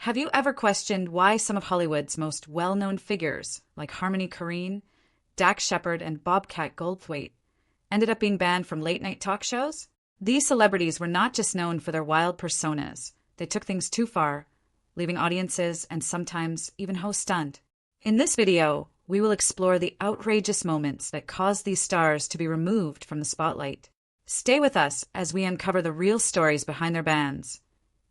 Have you ever questioned why some of Hollywood's most well-known figures, like Harmony Korine, Dax Shepard, and Bobcat Goldthwait, ended up being banned from late-night talk shows? These celebrities were not just known for their wild personas. They took things too far, leaving audiences and sometimes even hosts stunned. In this video, we will explore the outrageous moments that caused these stars to be removed from the spotlight. Stay with us as we uncover the real stories behind their bans.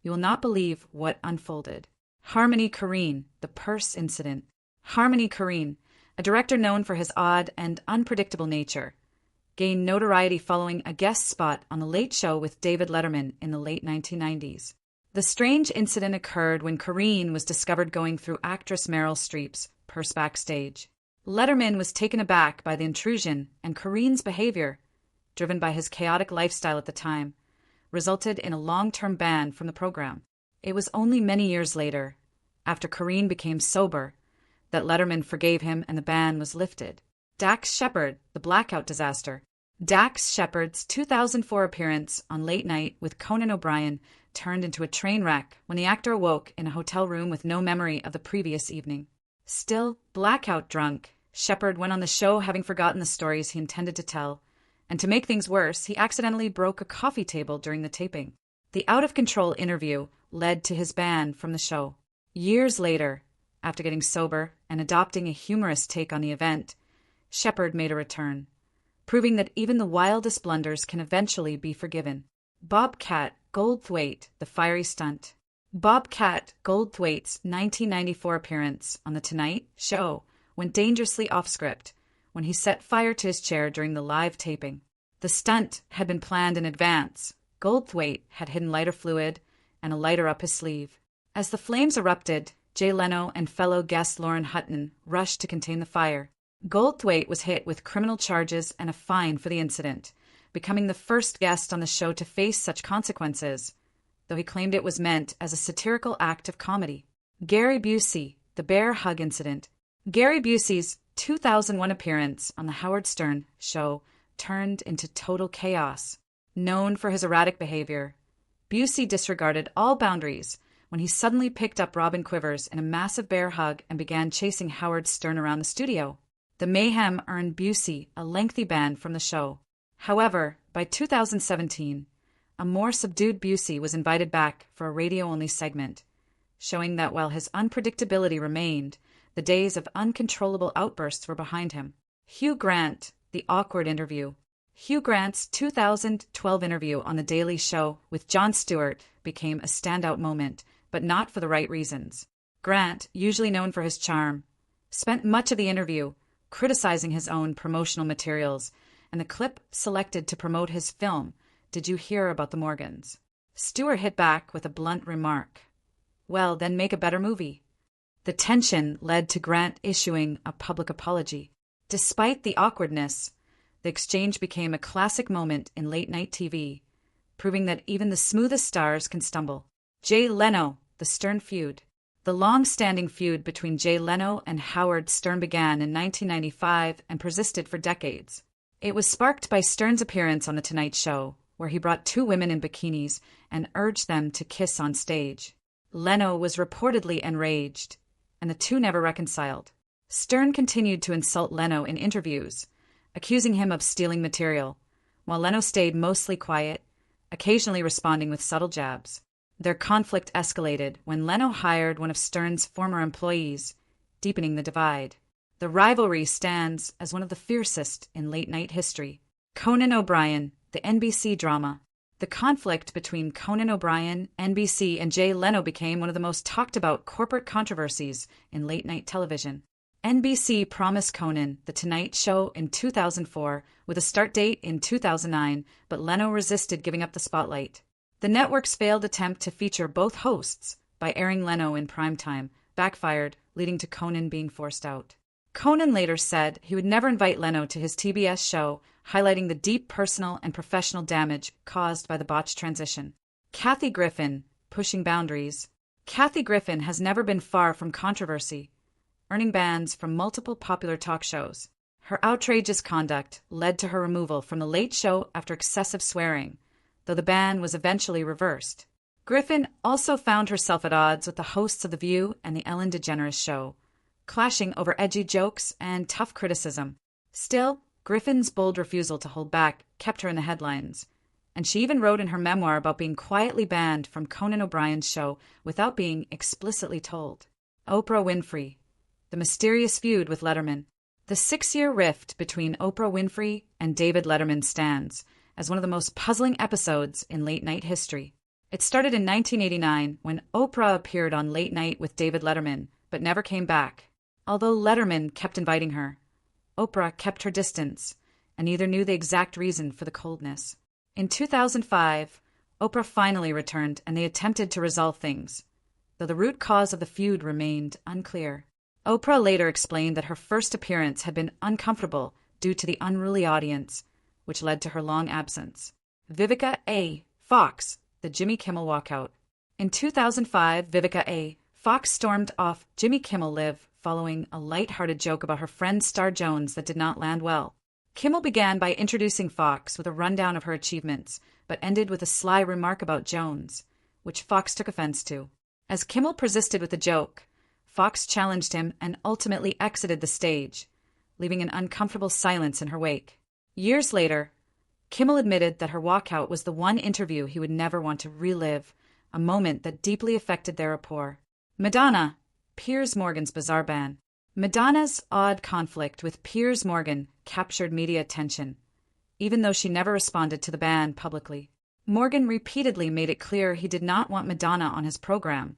You will not believe what unfolded. Harmony Korine, the purse incident. Harmony Korine, a director known for his odd and unpredictable nature, gained notoriety following a guest spot on The Late Show with David Letterman in the late 1990s. The strange incident occurred when Korine was discovered going through actress Meryl Streep's purse backstage. Letterman was taken aback by the intrusion, and Korine's behavior, driven by his chaotic lifestyle at the time, resulted in a long-term ban from the program. It was only many years later, after Korine became sober, that Letterman forgave him and the ban was lifted. Dax Shepard, the blackout disaster. Dax Shepard's 2004 appearance on Late Night with Conan O'Brien turned into a train wreck when the actor awoke in a hotel room with no memory of the previous evening. Still blackout drunk, Shepard went on the show having forgotten the stories he intended to tell, and to make things worse, he accidentally broke a coffee table during the taping. The out-of-control interview led to his ban from the show. Years later, after getting sober and adopting a humorous take on the event, Shepard made a return, proving that even the wildest blunders can eventually be forgiven. Bobcat Goldthwait, the fiery stunt. Bobcat Goldthwait's 1994 appearance on The Tonight Show went dangerously off-script when he set fire to his chair during the live taping. The stunt had been planned in advance. Goldthwait had hidden lighter fluid and a lighter up his sleeve. As the flames erupted, Jay Leno and fellow guest Lauren Hutton rushed to contain the fire. Goldthwait was hit with criminal charges and a fine for the incident, becoming the first guest on the show to face such consequences, though he claimed it was meant as a satirical act of comedy. Gary Busey, the bear hug incident. Gary Busey's 2001 appearance on The Howard Stern Show turned into total chaos. Known for his erratic behavior, Busey disregarded all boundaries when he suddenly picked up Robin Quivers in a massive bear hug and began chasing Howard Stern around the studio. The mayhem earned Busey a lengthy ban from the show. However, by 2017, a more subdued Busey was invited back for a radio-only segment, showing that while his unpredictability remained, the days of uncontrollable outbursts were behind him. Hugh Grant, the awkward interview. Hugh Grant's 2012 interview on The Daily Show with Jon Stewart became a standout moment, but not for the right reasons. Grant, usually known for his charm, spent much of the interview criticizing his own promotional materials and the clip selected to promote his film, Did You Hear About the Morgans? Stewart hit back with a blunt remark. Well, then make a better movie. The tension led to Grant issuing a public apology. Despite the awkwardness, the exchange became a classic moment in late-night TV, proving that even the smoothest stars can stumble. Jay Leno, the Stern feud. The long-standing feud between Jay Leno and Howard Stern began in 1995 and persisted for decades. It was sparked by Stern's appearance on The Tonight Show, where he brought two women in bikinis and urged them to kiss on stage. Leno was reportedly enraged, and the two never reconciled. Stern continued to insult Leno in interviews, accusing him of stealing material, while Leno stayed mostly quiet, occasionally responding with subtle jabs. Their conflict escalated when Leno hired one of Stern's former employees, deepening the divide. The rivalry stands as one of the fiercest in late-night history. Conan O'Brien, the NBC drama. The conflict between Conan O'Brien, NBC, and Jay Leno became one of the most talked-about corporate controversies in late-night television. NBC promised Conan The Tonight Show in 2004 with a start date in 2009, but Leno resisted giving up the spotlight. The network's failed attempt to feature both hosts by airing Leno in primetime backfired, leading to Conan being forced out. Conan later said he would never invite Leno to his TBS show, highlighting the deep personal and professional damage caused by the botched transition. Kathy Griffin, pushing boundaries. Kathy Griffin has never been far from controversy, earning bans from multiple popular talk shows. Her outrageous conduct led to her removal from The Late Show after excessive swearing, though the ban was eventually reversed. Griffin also found herself at odds with the hosts of The View and The Ellen DeGeneres Show, clashing over edgy jokes and tough criticism. Still, Griffin's bold refusal to hold back kept her in the headlines, and she even wrote in her memoir about being quietly banned from Conan O'Brien's show without being explicitly told. Oprah Winfrey, the mysterious feud with Letterman. The 6-year rift between Oprah Winfrey and David Letterman stands as one of the most puzzling episodes in late-night history. It started in 1989 when Oprah appeared on Late Night with David Letterman, but never came back. Although Letterman kept inviting her, Oprah kept her distance and neither knew the exact reason for the coldness. In 2005, Oprah finally returned and they attempted to resolve things, though the root cause of the feud remained unclear. Oprah later explained that her first appearance had been uncomfortable due to the unruly audience, which led to her long absence. Vivica A. Fox, the Jimmy Kimmel walkout. In 2005, Vivica A. Fox stormed off Jimmy Kimmel Live following a light-hearted joke about her friend Star Jones that did not land well. Kimmel began by introducing Fox with a rundown of her achievements, but ended with a sly remark about Jones, which Fox took offense to. As Kimmel persisted with the joke, Fox challenged him and ultimately exited the stage, leaving an uncomfortable silence in her wake. Years later, Kimmel admitted that her walkout was the one interview he would never want to relive, a moment that deeply affected their rapport. Madonna, Piers Morgan's bizarre ban. Madonna's odd conflict with Piers Morgan captured media attention, even though she never responded to the ban publicly. Morgan repeatedly made it clear he did not want Madonna on his program,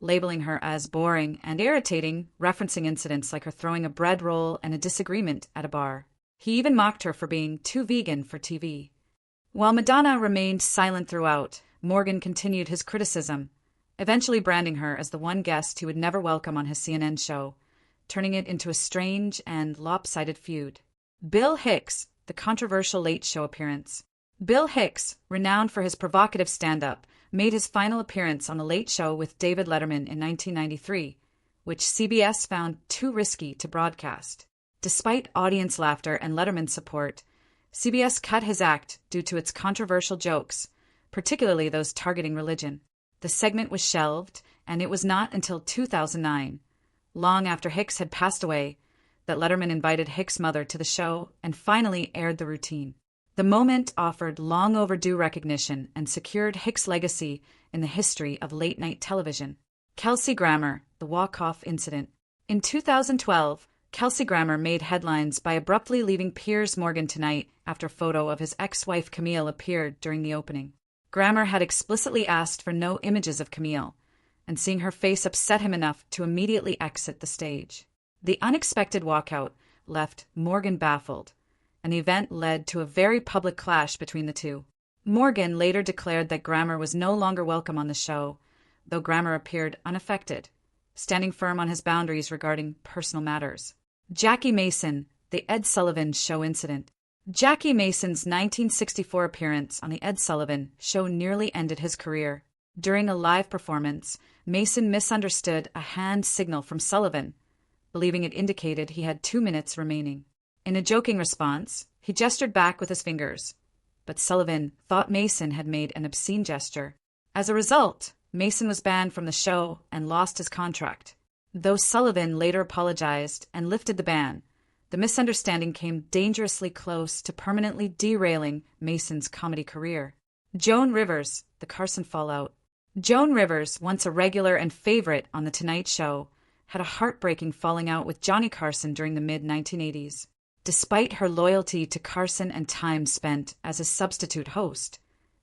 labeling her as boring and irritating, referencing incidents like her throwing a bread roll and a disagreement at a bar. He even mocked her for being too vegan for TV. While Madonna remained silent throughout, Morgan continued his criticism, eventually branding her as the one guest he would never welcome on his CNN show, turning it into a strange and lopsided feud. Bill Hicks, the controversial Late Show appearance. Bill Hicks, renowned for his provocative stand-up, made his final appearance on The Late Show with David Letterman in 1993, which CBS found too risky to broadcast. Despite audience laughter and Letterman's support, CBS cut his act due to its controversial jokes, particularly those targeting religion. The segment was shelved, and it was not until 2009, long after Hicks had passed away, that Letterman invited Hicks' mother to the show and finally aired the routine. The moment offered long overdue recognition and secured Hicks' legacy in the history of late-night television. Kelsey Grammer, the walk-off incident. In 2012, Kelsey Grammer made headlines by abruptly leaving Piers Morgan tonight after a photo of his ex-wife Camille appeared during the opening. Grammer had explicitly asked for no images of Camille, and seeing her face upset him enough to immediately exit the stage. The unexpected walkout left Morgan baffled, and the event led to a very public clash between the two. Morgan later declared that Grammer was no longer welcome on the show, though Grammer appeared unaffected, standing firm on his boundaries regarding personal matters. Jackie Mason, the Ed Sullivan Show incident. Jackie Mason's 1964 appearance on the Ed Sullivan Show nearly ended his career. During a live performance, Mason misunderstood a hand signal from Sullivan, believing it indicated he had 2 minutes remaining. In a joking response, he gestured back with his fingers, but Sullivan thought Mason had made an obscene gesture. As a result, Mason was banned from the show and lost his contract. Though Sullivan later apologized and lifted the ban, the misunderstanding came dangerously close to permanently derailing Mason's comedy career. Joan Rivers, the Carson fallout. Joan Rivers, once a regular and favorite on The Tonight Show, had a heartbreaking falling out with Johnny Carson during the mid-1980s. Despite her loyalty to Carson and time spent as his substitute host,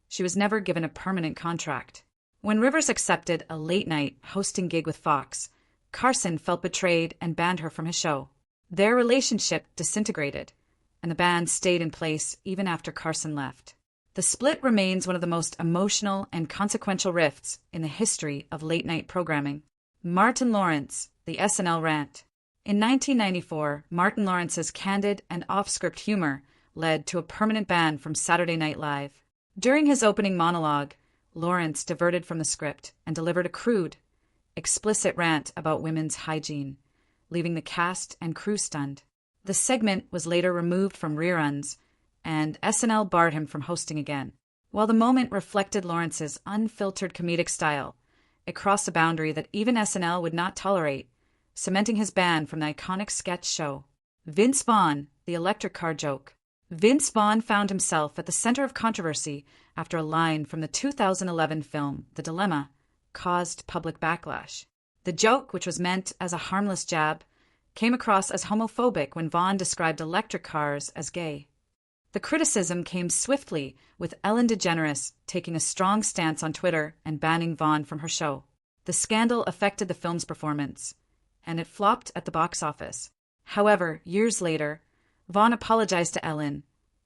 she was never given a permanent contract. When Rivers accepted a late-night hosting gig with Fox, Carson felt betrayed and banned her from his show. Their relationship disintegrated, and the ban stayed in place even after Carson left. The split remains one of the most emotional and consequential rifts in the history of late-night programming. Martin Lawrence, the SNL rant. In 1994, Martin Lawrence's candid and off-script humor led to a permanent ban from Saturday Night Live. During his opening monologue, Lawrence diverted from the script and delivered a crude, explicit rant about women's hygiene, leaving the cast and crew stunned. The segment was later removed from reruns, and SNL barred him from hosting again. While the moment reflected Lawrence's unfiltered comedic style, it crossed a boundary that even SNL would not tolerate, cementing his ban from the iconic sketch show. Vince Vaughn, the electric car joke. Vince Vaughn found himself at the center of controversy after a line from the 2011 film The Dilemma caused public backlash. The joke, which was meant as a harmless jab, came across as homophobic when Vaughn described electric cars as gay. The criticism came swiftly, with Ellen DeGeneres taking a strong stance on Twitter and banning Vaughn from her show. The scandal affected the film's performance, and it flopped at the box office. However, years later, Vaughn apologized to Ellen,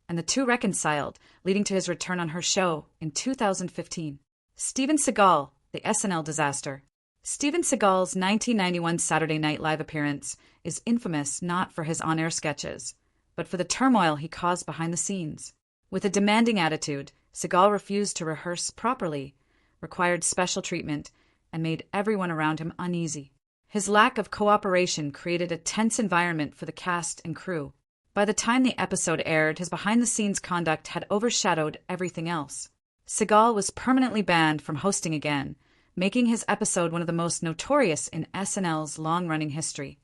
and the two reconciled, leading to his return on her show in 2015. Steven Seagal, the SNL disaster. Steven Seagal's 1991 Saturday Night Live appearance is infamous not for his on-air sketches, but for the turmoil he caused behind the scenes. With a demanding attitude, Seagal refused to rehearse properly, required special treatment, and made everyone around him uneasy. His lack of cooperation created a tense environment for the cast and crew. By the time the episode aired, his behind-the-scenes conduct had overshadowed everything else. Seagal was permanently banned from hosting again, making his episode one of the most notorious in SNL's long-running history.